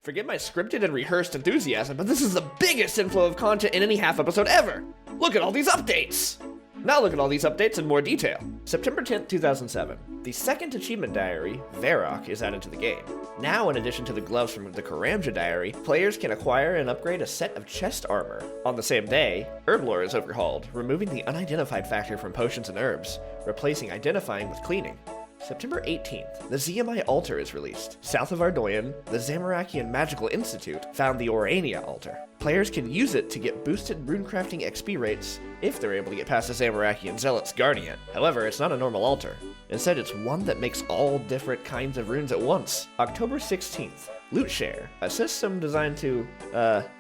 Forget my scripted and rehearsed enthusiasm, but this is the biggest inflow of content in any half episode ever! Look at all these updates! Now look at all these updates in more detail. September 10th, 2007. The second achievement diary, Varrock, is added to the game. Now, in addition to the gloves from the Karamja diary, players can acquire and upgrade a set of chest armor. On the same day, herb lore is overhauled, removing the unidentified factor from potions and herbs, replacing identifying with cleaning. September 18th, the ZMI altar is released. South of Ardoyan, the Zamarakian Magical Institute found the Orania altar. Players can use it to get boosted runecrafting XP rates if they're able to get past the Zamarakian Zealot's Guardian. However, it's not a normal altar. Instead, it's one that makes all different kinds of runes at once. October 16th, Loot Share, a system designed to,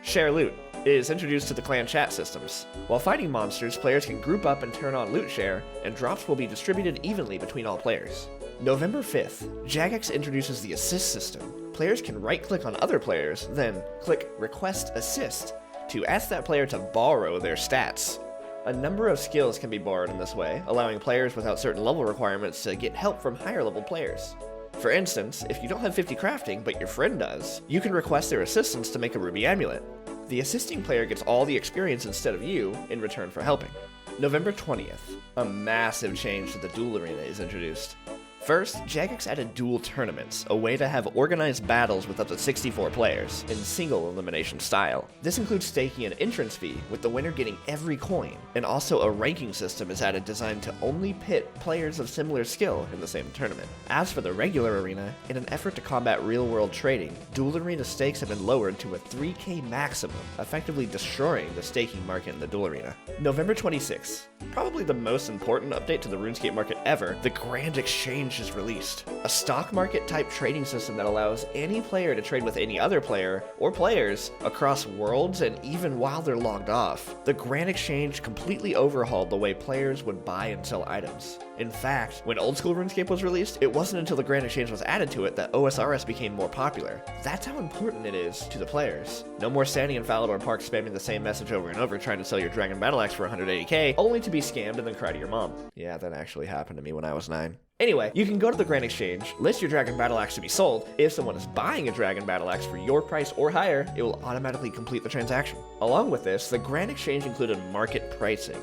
share loot, is introduced to the clan chat systems. While fighting monsters, players can group up and turn on Loot Share, and drops will be distributed evenly between all players. November 5th, Jagex introduces the assist system. Players can right-click on other players, then click Request Assist to ask that player to borrow their stats. A number of skills can be borrowed in this way, allowing players without certain level requirements to get help from higher level players. For instance, if you don't have 50 crafting, but your friend does, you can request their assistance to make a ruby amulet. The assisting player gets all the experience instead of you in return for helping. November 20th, a massive change to the duel arena is introduced. First, Jagex added duel tournaments, a way to have organized battles with up to 64 players, in single elimination style. This includes staking an entrance fee, with the winner getting every coin, and also a ranking system is added designed to only pit players of similar skill in the same tournament. As for the regular arena, in an effort to combat real-world trading, duel arena stakes have been lowered to a 3k maximum, effectively destroying the staking market in the duel arena. November 26th, probably the most important update to the RuneScape market ever, the Grand Exchange is released. A stock market type trading system that allows any player to trade with any other player, or players, across worlds and even while they're logged off. The Grand Exchange completely overhauled the way players would buy and sell items. In fact, when old school RuneScape was released, it wasn't until the Grand Exchange was added to it that OSRS became more popular. That's how important it is to the players. No more standing in Falador Park spamming the same message over and over trying to sell your Dragon Battle Axe for 180k, only to be scammed and then cry to your mom. Yeah, that actually happened to me when I was 9. Anyway, you can go to the Grand Exchange, list your Dragon Battle Axe to be sold. If someone is buying a Dragon Battle Axe for your price or higher, it will automatically complete the transaction. Along with this, the Grand Exchange included market pricing.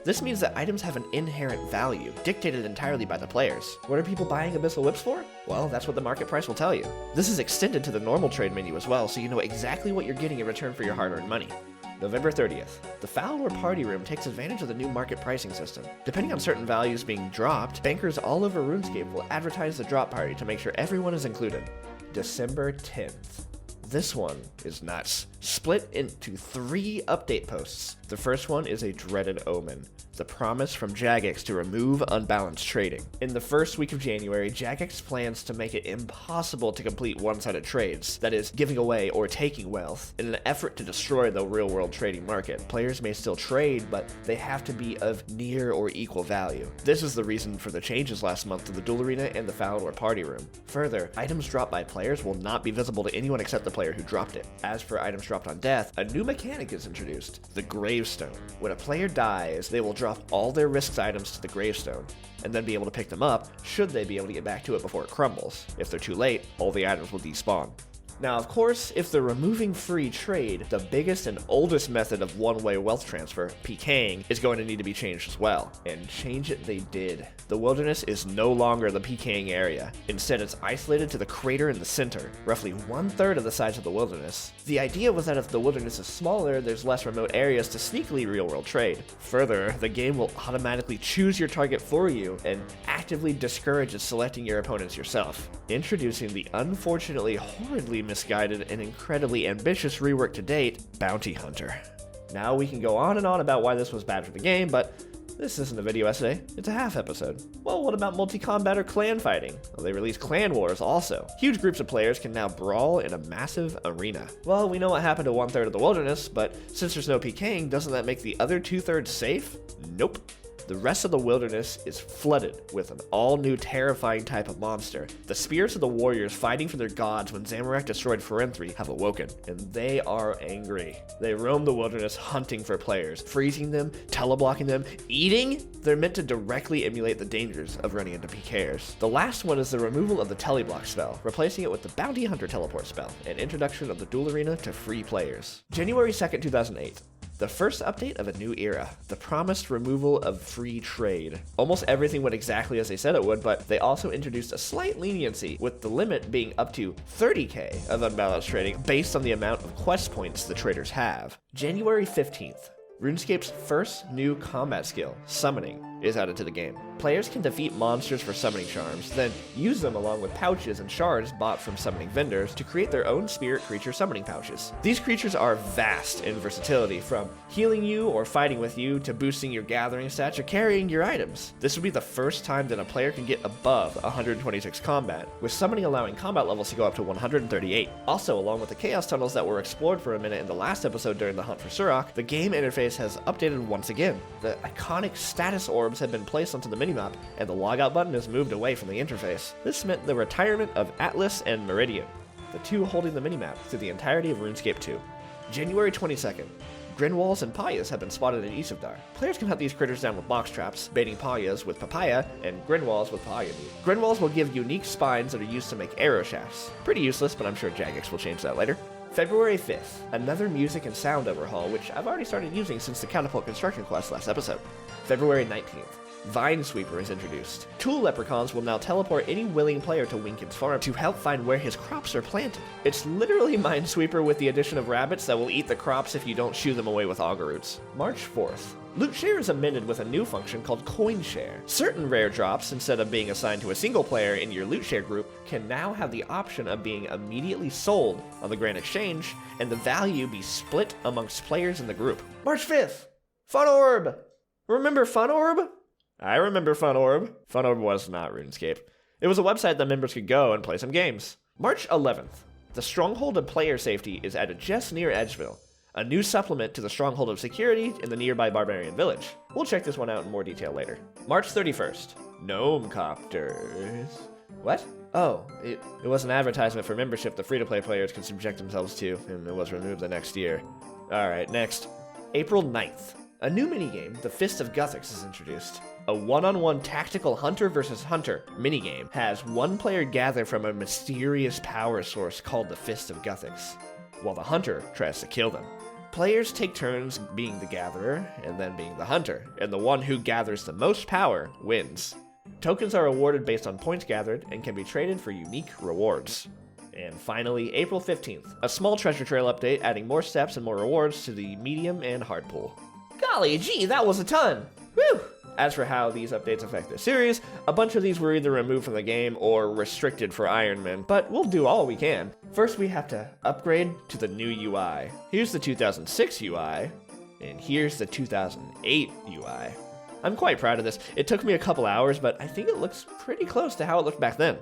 This means that items have an inherent value, dictated entirely by the players. What are people buying Abyssal Whips for? Well, that's what the market price will tell you. This is extended to the normal trade menu as well, so you know exactly what you're getting in return for your hard-earned money. November 30th, the Falador Party Room takes advantage of the new market pricing system. Depending on certain values being dropped, bankers all over RuneScape will advertise the drop party to make sure everyone is included. December 10th. This one is nuts. Split into 3 update posts. The first one is a dreaded omen, the promise from Jagex to remove unbalanced trading. In the first week of January, Jagex plans to make it impossible to complete one-sided trades, that is, giving away or taking wealth. In an effort to destroy the real-world trading market, players may still trade, but they have to be of near or equal value. This is the reason for the changes last month to the Duel Arena and the Falador Party Room. Further, items dropped by players will not be visible to anyone except the player who dropped it. As for items dropped on death, a new mechanic is introduced, the Gravestone. When a player dies, they will drop all their risked items to the Gravestone, and then be able to pick them up should they be able to get back to it before it crumbles. If they're too late, all the items will despawn. Now, of course, if they're removing free trade, the biggest and oldest method of one-way wealth transfer, PKing, is going to need to be changed as well. And change it they did. The wilderness is no longer the PKing area. Instead, it's isolated to the crater in the center, roughly 1/3 of the size of the wilderness. The idea was that if the wilderness is smaller, there's less remote areas to sneakily real-world trade. Further, the game will automatically choose your target for you and actively discourages selecting your opponents yourself. Introducing the unfortunately horridly misguided and incredibly ambitious rework to date, Bounty Hunter. Now we can go on and on about why this was bad for the game, but this isn't a video essay, it's a half episode. Well, what about multi-combat or clan fighting? Well, they released Clan Wars also. Huge groups of players can now brawl in a massive arena. Well, we know what happened to 1/3 of the wilderness, but since there's no PKing, doesn't that make the other 2/3 safe? Nope. The rest of the wilderness is flooded with an all-new terrifying type of monster. The spirits of the warriors fighting for their gods when Zamorak destroyed Ferenthri have awoken, and they are angry. They roam the wilderness hunting for players, freezing them, teleblocking them, eating. They're meant to directly emulate the dangers of running into PKers. The last one is the removal of the teleblock spell, replacing it with the Bounty Hunter teleport spell, and introduction of the duel arena to free players. January 2nd, 2008. The first update of a new era, the promised removal of free trade. Almost everything went exactly as they said it would, but they also introduced a slight leniency, with the limit being up to 30k of unbalanced trading based on the amount of quest points the traders have. January 15th. RuneScape's first new combat skill, Summoning, is added to the game. Players can defeat monsters for summoning charms, then use them along with pouches and shards bought from summoning vendors to create their own spirit creature summoning pouches. These creatures are vast in versatility, from healing you or fighting with you to boosting your gathering stats or carrying your items. This would be the first time that a player can get above 126 combat, with summoning allowing combat levels to go up to 138. Also, along with the chaos tunnels that were explored for a minute in the last episode during the hunt for Surok, the game interface has updated once again. The iconic status orbs have been placed onto the minimap, and the logout button is moved away from the interface. This meant the retirement of Atlas and Meridian, the two holding the minimap through the entirety of RuneScape 2. January 22nd. Grinwalls and Payas have been spotted in Isavdar. Players can hunt these critters down with box traps, baiting Payas with papaya and Grinwalls with papaya meat. Grinwalls will give unique spines that are used to make arrow shafts. Pretty useless, but I'm sure Jagex will change that later. February 5th, another music and sound overhaul, which I've already started using since the Catapult Construction quest last episode. February 19th, Vine Sweeper is introduced. Tool Leprechauns will now teleport any willing player to Winkin's farm to help find where his crops are planted. It's literally Minesweeper with the addition of rabbits that will eat the crops if you don't shoo them away with auger roots. March 4th. Loot Share is amended with a new function called Coin Share. Certain rare drops, instead of being assigned to a single player in your Loot Share group, can now have the option of being immediately sold on the Grand Exchange, and the value be split amongst players in the group. March 5th! Fun Orb! Remember Fun Orb? I remember Fun Orb. Fun Orb was not RuneScape. It was a website that members could go and play some games. March 11th. The Stronghold of Player Safety is added just near Edgeville, a new supplement to the Stronghold of Security in the nearby Barbarian Village. We'll check this one out in more detail later. March 31st. Gnome Copters. What? Oh, it was an advertisement for membership the free-to-play players can subject themselves to, and it was removed the next year. Alright, next. April 9th. A new minigame, the Fist of Guthix, is introduced. A one-on-one tactical hunter versus hunter minigame has one player gather from a mysterious power source called the Fist of Guthix, while the hunter tries to kill them. Players take turns being the gatherer and then being the hunter, and the one who gathers the most power wins. Tokens are awarded based on points gathered and can be traded for unique rewards. And finally, April 15th, a small treasure trail update adding more steps and more rewards to the medium and hard pool. Golly gee, that was a ton! Whew! As for how these updates affect the series, a bunch of these were either removed from the game or restricted for Ironman, but we'll do all we can. First, we have to upgrade to the new UI. Here's the 2006 UI, and here's the 2008 UI. I'm quite proud of this. It took me a couple hours, but I think it looks pretty close to how it looked back then.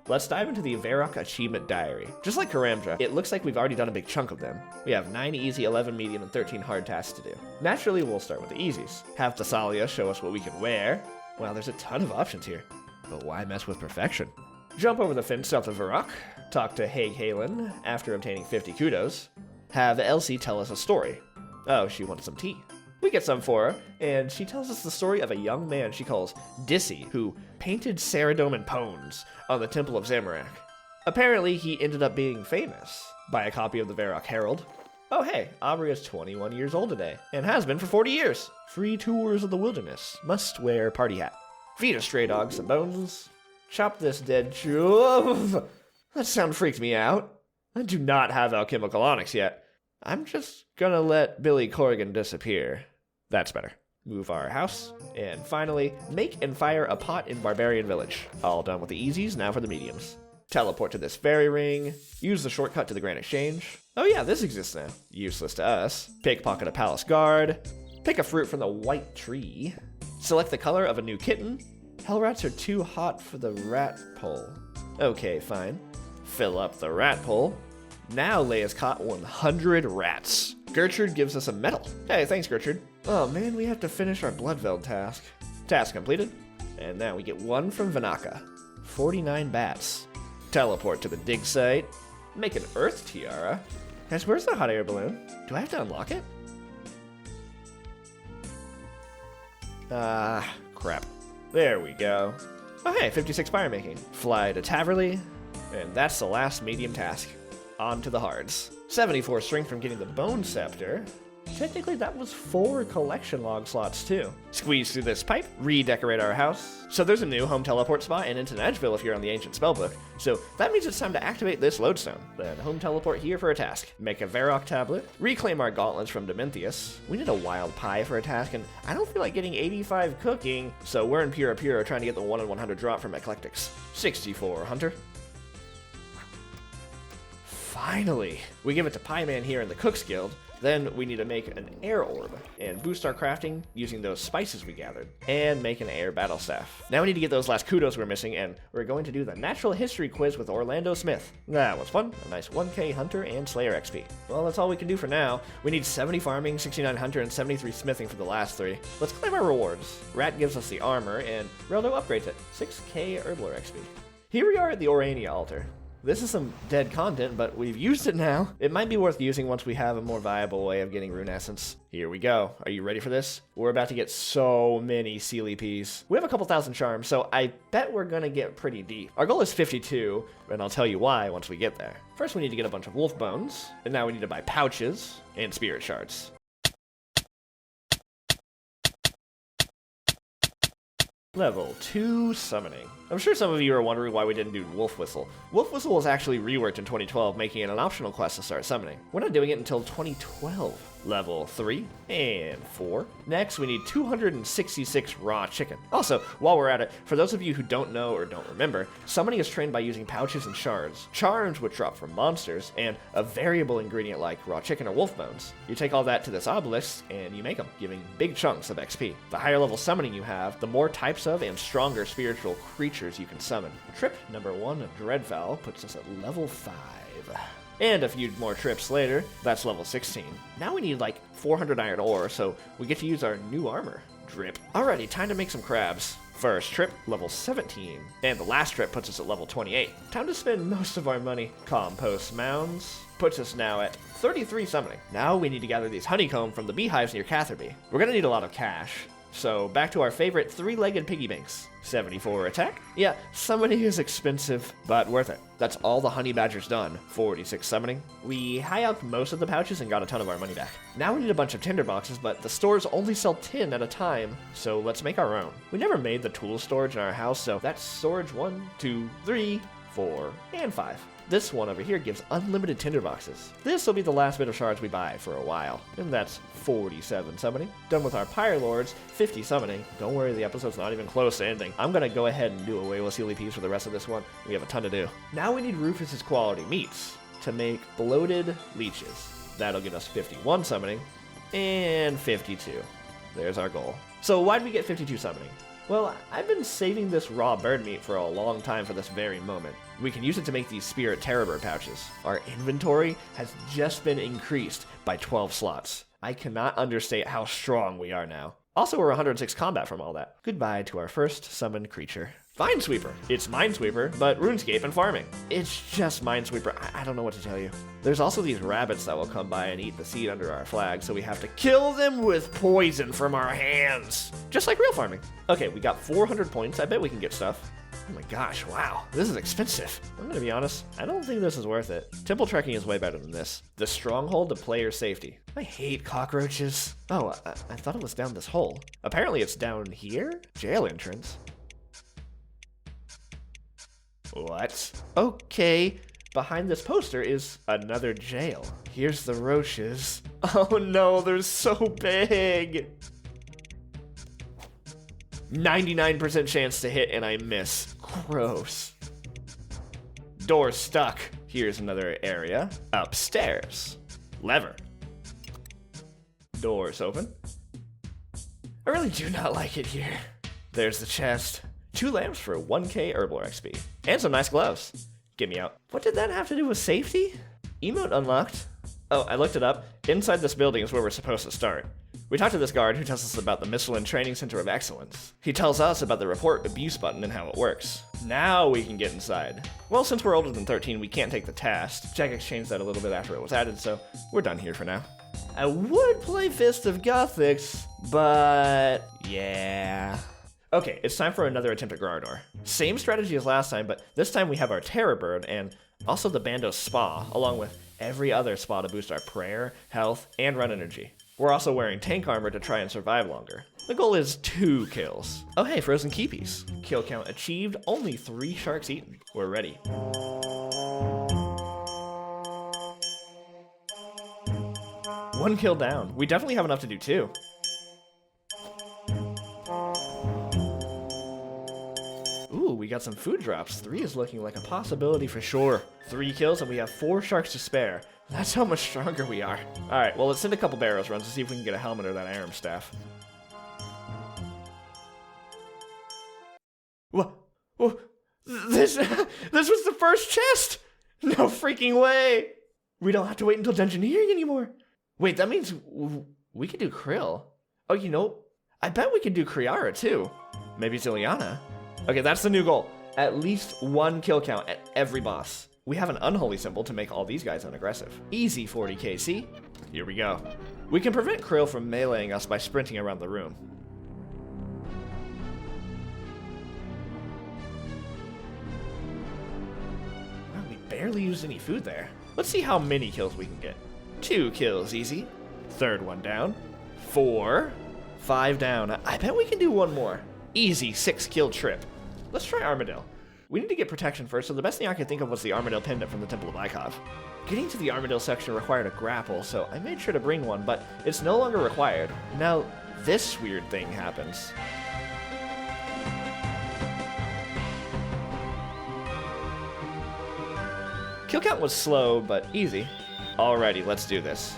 Let's dive into the Varrock Achievement Diary. Just like Karamja, it looks like we've already done a big chunk of them. We have 9 easy, 11 medium, and 13 hard tasks to do. Naturally, we'll start with the easies. Have Thessalia show us what we can wear. Wow, there's a ton of options here. But why mess with perfection? Jump over the fence south of Varrock. Talk to Haig Halen after obtaining 50 kudos. Have Elsie tell us a story. Oh, she wants some tea. We get some for her, and she tells us the story of a young man she calls Dissy, who painted Ceridome and Pones on the Temple of Zamorak. Apparently, he ended up being famous. Buy a copy of the Varrock Herald. Oh hey, Aubrey is 21 years old today, and has been for 40 years. Free tours of the wilderness. Must wear party hat. Feed a stray dog some bones. Chop this dead tree. That sound freaked me out. I do not have alchemical onyx yet. I'm just gonna let Billy Corrigan disappear. That's better. Move our house. And finally, make and fire a pot in Barbarian Village. All done with the easies, now for the mediums. Teleport to this fairy ring. Use the shortcut to the Grand Exchange. Oh yeah, this exists now. Useless to us. Pickpocket a palace guard. Pick a fruit from the white tree. Select the color of a new kitten. Hell rats are too hot for the rat pole. Okay, fine. Fill up the rat pole. Now Leia's caught 100 rats. Gertrude gives us a medal. Hey, thanks Gertrude. Oh man, we have to finish our Bloodveld task. Task completed. And now we get one from Vanaka. 49 bats. Teleport to the dig site. Make an earth tiara. Guys, where's the hot air balloon? Do I have to unlock it? Crap. There we go. Oh hey, 56 fire making. Fly to Taverley. And that's the last medium task. On to the hards. 74 strength from getting the bone scepter. Technically, that was 4 collection log slots, too. Squeeze through this pipe, redecorate our house. So there's a new home teleport spot in Inton Edgeville if you're on the ancient spellbook. So that means it's time to activate this lodestone. Then home teleport here for a task. Make a Varrock tablet. Reclaim our gauntlets from Dementius. We need a wild pie for a task, and I don't feel like getting 85 cooking, so we're in Pura Pura trying to get the 1 in 100 drop from Eclectics. 64 Hunter. Finally! We give it to Pie Man here in the Cook's Guild. Then we need to make an air orb and boost our crafting using those spices we gathered and make an air battle staff. Now we need to get those last kudos we're missing, and we're going to do the natural history quiz with Orlando Smith. That was fun. A nice 1k hunter and slayer XP. Well, that's all we can do for now. We need 70 farming, 69 hunter, and 73 smithing for the last 3. Let's claim our rewards. Rat gives us the armor, and Reldo upgrades it. 6k herbler XP. Here we are at the Orania altar. This is some dead content, but we've used it now. It might be worth using once we have a more viable way of getting rune essence. Here we go. Are you ready for this? We're about to get so many Sealy Peas. We have a couple thousand charms, so I bet we're gonna get pretty deep. Our goal is 52, and I'll tell you why once we get there. First, we need to get a bunch of wolf bones, and now we need to buy pouches and spirit shards. Level 2 summoning. I'm sure some of you are wondering why we didn't do Wolf Whistle. Wolf Whistle was actually reworked in 2012, making it an optional quest to start summoning. We're not doing it until 2012. Level 3 and 4. Next, we need 266 raw chicken. Also, while we're at it, for those of you who don't know or don't remember, summoning is trained by using pouches and shards, charms which drop from monsters, and a variable ingredient like raw chicken or wolf bones. You take all that to this obelisk, and you make them, giving big chunks of XP. The higher level summoning you have, the more types of and stronger spiritual creatures you can summon. Trip number 1 of Dreadfowl puts us at level 5. And a few more trips later, that's level 16. Now we need like 400 iron ore, so we get to use our new armor. Drip. Alrighty, time to make some crabs. First trip, level 17. And the last trip puts us at level 28. Time to spend most of our money. Compost mounds puts us now at 33 summoning. Now we need to gather these honeycomb from the beehives near Catherby. We're gonna need a lot of cash. So back to our favorite 3-legged piggy banks. 74 attack. Yeah, summoning is expensive, but worth it. That's all the honey badgers done. 46 summoning. We high-upped most of the pouches and got a ton of our money back. Now we need a bunch of tinder boxes, but the stores only sell 10 at a time, so let's make our own. We never made the tool storage in our house, so that's storage 1, 2, 3, 4, and 5. This one over here gives unlimited tinder boxes. This will be the last bit of shards we buy for a while. And that's 47 summoning. Done with our Pyre Lords, 50 summoning. Don't worry, the episode's not even close to ending. I'm gonna go ahead and do away with Sealy Peas for the rest of this one. We have a ton to do. Now we need Rufus's quality meats to make bloated leeches. That'll get us 51 summoning and 52. There's our goal. So why'd we get 52 summoning? Well, I've been saving this raw bird meat for a long time for this very moment. We can use it to make these Spirit Terrorbird pouches. Our inventory has just been increased by 12 slots. I cannot understate how strong we are now. Also, we're 106 combat from all that. Goodbye to our first summoned creature. Minesweeper. It's Minesweeper, but RuneScape and farming. It's just Minesweeper. I don't know what to tell you. There's also these rabbits that will come by and eat the seed under our flag, so we have to kill them with poison from our hands. Just like real farming. Okay, we got 400 points. I bet we can get stuff. Oh my gosh, wow, this is expensive. I'm gonna be honest, I don't think this is worth it. Temple trekking is way better than this. The stronghold to player safety. I hate cockroaches. Oh, I thought it was down this hole. Apparently it's down here? Jail entrance. What? Okay, behind this poster is another jail. Here's the roaches. Oh no, they're so big. 99% chance to hit and I miss. Gross. Door stuck. Here's another area. Upstairs. Lever. Doors open. I really do not like it here. There's the chest. 2 lamps for 1k herbal XP. And some nice gloves. Get me out. What did that have to do with safety? Emote unlocked. Oh, I looked it up. Inside this building is where we're supposed to start. We talked to this guard who tells us about the Michelin Training Center of Excellence. He tells us about the report abuse button and how it works. Now we can get inside. Well, since we're older than 13, we can't take the test. Jagex changed that a little bit after it was added, so we're done here for now. I would play Fist of Gothics, but yeah. Okay, it's time for another attempt at Grarador. Same strategy as last time, but this time we have our Terror Bird and also the Bando Spa, along with every other spa to boost our prayer, health, and run energy. We're also wearing tank armor to try and survive longer. The goal is 2 kills. Oh hey, frozen key piece. Kill count achieved, only 3 sharks eaten. We're ready. 1 kill down. We definitely have enough to do 2. Ooh, we got some food drops. 3 is looking like a possibility for sure. 3 kills and we have 4 sharks to spare. That's how much stronger we are. Alright, well let's send a couple Barrows runs to see if we can get a helmet or that Aram staff. What? This was the first chest! No freaking way! We don't have to wait until Dungeoneering anymore. Wait, that means we could do Krill. Oh, you know, I bet we could do Kriara too. Maybe Ziliana. Okay, that's the new goal. At least 1 kill count at every boss. We have an unholy symbol to make all these guys unaggressive. Easy 40k, see? Here we go. We can prevent Krill from meleeing us by sprinting around the room. Wow, we barely used any food there. Let's see how many kills we can get. 2 kills, easy. 3rd one down. 4. 5 down. I bet we can do 1 more. Easy 6 kill trip. Let's try Armadillo. We need to get protection first, so the best thing I could think of was the Armadillo pendant from the Temple of Ikov. Getting to the Armadillo section required a grapple, so I made sure to bring one, but it's no longer required. Now, this weird thing happens. Kill count was slow, but easy. Alrighty, let's do this.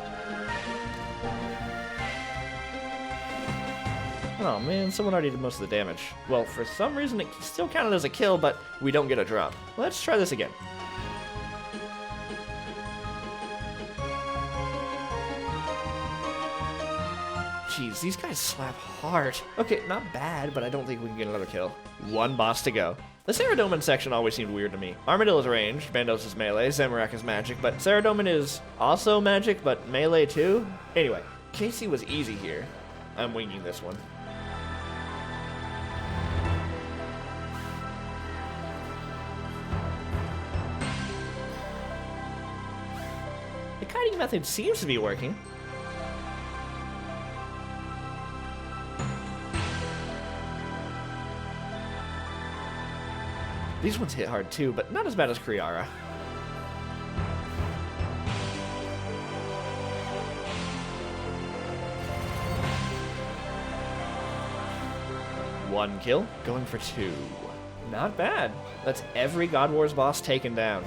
Oh man, someone already did most of the damage. Well, for some reason it still counted as a kill, but we don't get a drop. Let's try this again. Jeez, these guys slap hard. Okay, not bad, but I don't think we can get another kill. 1 boss to go. The Saradomin section always seemed weird to me. Armadillo is ranged, Bandos is melee, Zamorak is magic, but Saradomin is also magic, but melee too? Anyway, Casey was easy here. I'm winging this one. The kiting method seems to be working. These ones hit hard too, but not as bad as Kriara. One kill, going for 2. Not bad. That's every God Wars boss taken down.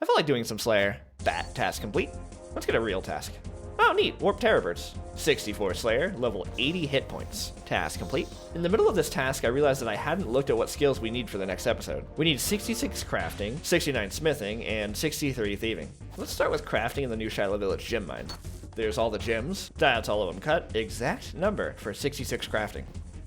I felt like doing some Slayer. That task complete. Let's get a real task. Oh, neat. Warp Terrorbirds. 64 Slayer, level 80 hit points. Task complete. In the middle of this task, I realized that I hadn't looked at what skills we need for the next episode. We need 66 crafting, 69 smithing, and 63 thieving. Let's start with crafting in the new Shiloh Village gem mine. There's all the gems. That's all of them cut. Exact number for 66 crafting.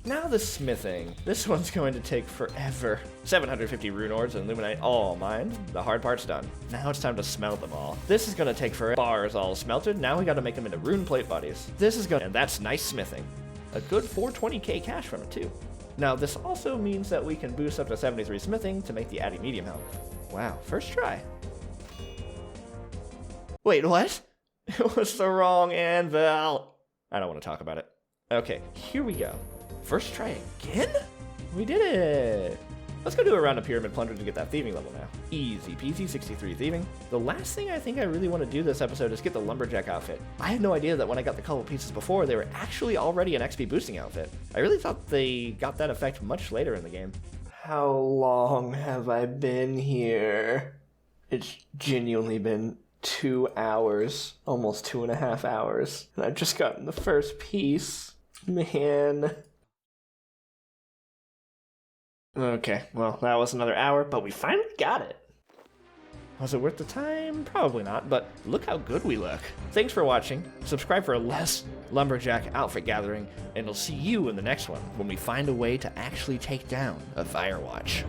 Now the smithing. This one's going to take forever. 750 rune ores and illuminate all mined. The hard part's done. Now it's time to smelt them all. This is going to take forever. Bars all smelted. Now we got to make them into rune plate bodies. This is good, and that's nice smithing. A good 420k cash from it too. Now this also means that we can boost up to 73 smithing to make the Addy medium help. Wow, first try. Wait, what? It was the wrong anvil. I don't want to talk about it. Okay, here we go. First try again? We did it! Let's go do a round of Pyramid Plunder to get that thieving level now. Easy peasy, 63 thieving. The last thing I think I really want to do this episode is get the Lumberjack outfit. I had no idea that when I got the couple pieces before, they were actually already an XP boosting outfit. I really thought they got that effect much later in the game. How long have I been here? It's genuinely been 2 hours, almost 2.5 hours, and I've just gotten the first piece. Man. Okay, well, that was another hour, but we finally got it. Was it worth the time? Probably not, but look how good we look. Thanks for watching. Subscribe for less lumberjack outfit gathering, and I'll see you in the next one when we find a way to actually take down a Firewatch.